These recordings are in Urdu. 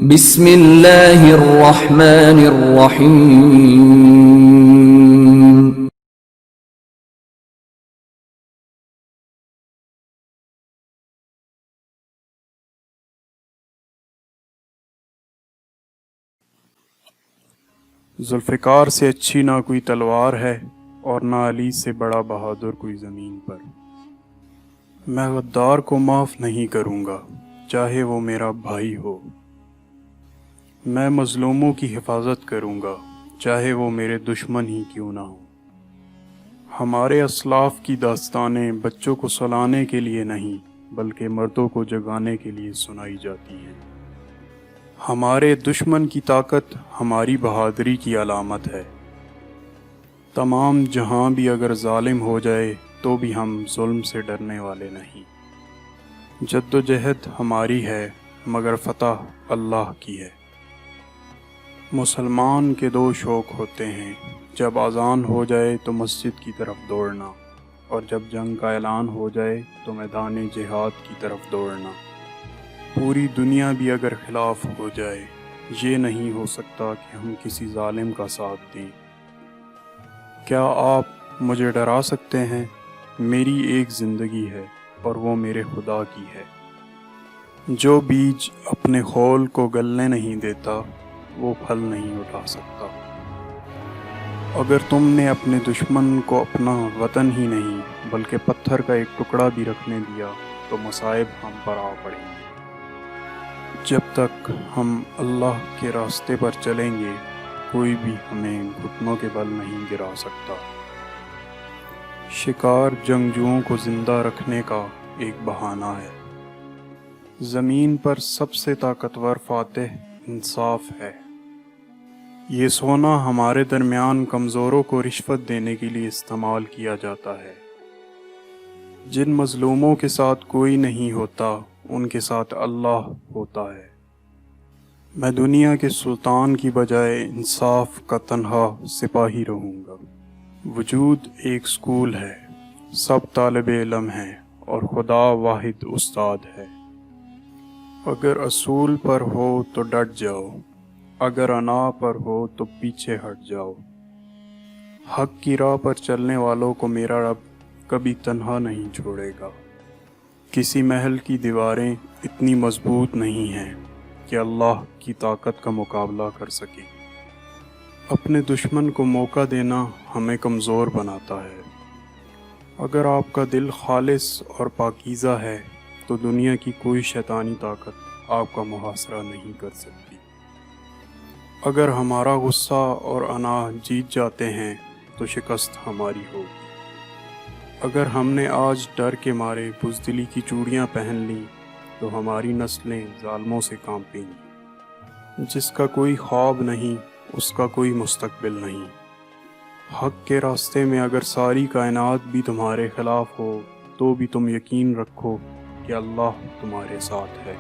بسم اللہ الرحمن الرحیم۔ ذوالفقار سے اچھی نہ کوئی تلوار ہے اور نہ علی سے بڑا بہادر کوئی زمین پر۔ میں غدار کو معاف نہیں کروں گا چاہے وہ میرا بھائی ہو۔ میں مظلوموں کی حفاظت کروں گا چاہے وہ میرے دشمن ہی کیوں نہ ہوں۔ ہمارے اسلاف کی داستانیں بچوں کو سلانے کے لیے نہیں بلکہ مردوں کو جگانے کے لیے سنائی جاتی ہیں۔ ہمارے دشمن کی طاقت ہماری بہادری کی علامت ہے۔ تمام جہاں بھی اگر ظالم ہو جائے تو بھی ہم ظلم سے ڈرنے والے نہیں۔ جد و جہد ہماری ہے مگر فتح اللہ کی ہے۔ مسلمان کے دو شوق ہوتے ہیں، جب اذان ہو جائے تو مسجد کی طرف دوڑنا، اور جب جنگ کا اعلان ہو جائے تو میدان جہاد کی طرف دوڑنا۔ پوری دنیا بھی اگر خلاف ہو جائے یہ نہیں ہو سکتا کہ ہم کسی ظالم کا ساتھ دیں۔ کیا آپ مجھے ڈرا سکتے ہیں؟ میری ایک زندگی ہے اور وہ میرے خدا کی ہے۔ جو بیج اپنے خول کو گلنے نہیں دیتا وہ پھل نہیں اٹھا سکتا۔ اگر تم نے اپنے دشمن کو اپنا وطن ہی نہیں بلکہ پتھر کا ایک ٹکڑا بھی رکھنے دیا تو مصائب ہم پر آ پڑیں گے۔ جب تک ہم اللہ کے راستے پر چلیں گے کوئی بھی ہمیں گھٹنوں کے بل نہیں گرا سکتا۔ شکار جنگجوؤں کو زندہ رکھنے کا ایک بہانہ ہے۔ زمین پر سب سے طاقتور فاتح انصاف ہے۔ یہ سونا ہمارے درمیان کمزوروں کو رشوت دینے کے لیے استعمال کیا جاتا ہے۔ جن مظلوموں کے ساتھ کوئی نہیں ہوتا ان کے ساتھ اللہ ہوتا ہے۔ میں دنیا کے سلطان کی بجائے انصاف کا تنہا سپاہی رہوں گا۔ وجود ایک سکول ہے، سب طالب علم ہیں اور خدا واحد استاد ہے۔ اگر اصول پر ہو تو ڈٹ جاؤ، اگر انا پر ہو تو پیچھے ہٹ جاؤ۔ حق کی راہ پر چلنے والوں کو میرا رب کبھی تنہا نہیں چھوڑے گا۔ کسی محل کی دیواریں اتنی مضبوط نہیں ہیں کہ اللہ کی طاقت کا مقابلہ کر سکے۔ اپنے دشمن کو موقع دینا ہمیں کمزور بناتا ہے۔ اگر آپ کا دل خالص اور پاکیزہ ہے تو دنیا کی کوئی شیطانی طاقت آپ کا محاصرہ نہیں کر سکتی۔ اگر ہمارا غصہ اور انا جیت جاتے ہیں تو شکست ہماری ہوگی۔ اگر ہم نے آج ڈر کے مارے بزدلی کی چوڑیاں پہن لیں تو ہماری نسلیں ظالموں سے کانپیں گی۔ جس کا کوئی خواب نہیں اس کا کوئی مستقبل نہیں۔ حق کے راستے میں اگر ساری کائنات بھی تمہارے خلاف ہو تو بھی تم یقین رکھو کہ اللہ تمہارے ساتھ ہے۔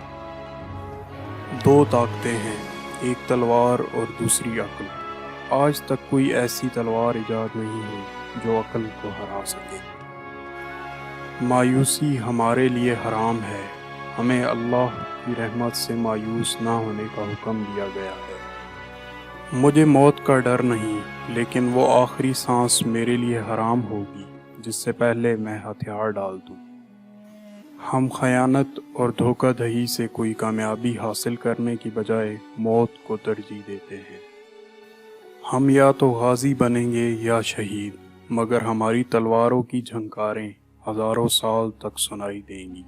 دو طاقتیں ہیں، ایک تلوار اور دوسری عقل۔ آج تک کوئی ایسی تلوار ایجاد نہیں ہوئی جو عقل کو ہرا سکے۔ مایوسی ہمارے لیے حرام ہے، ہمیں اللہ کی رحمت سے مایوس نہ ہونے کا حکم دیا گیا ہے۔ مجھے موت کا ڈر نہیں لیکن وہ آخری سانس میرے لیے حرام ہوگی جس سے پہلے میں ہتھیار ڈال دوں۔ ہم خیانت اور دھوکہ دہی سے کوئی کامیابی حاصل کرنے کی بجائے موت کو ترجیح دیتے ہیں۔ ہم یا تو غازی بنیں گے یا شہید، مگر ہماری تلواروں کی جھنکاریں ہزاروں سال تک سنائی دیں گی۔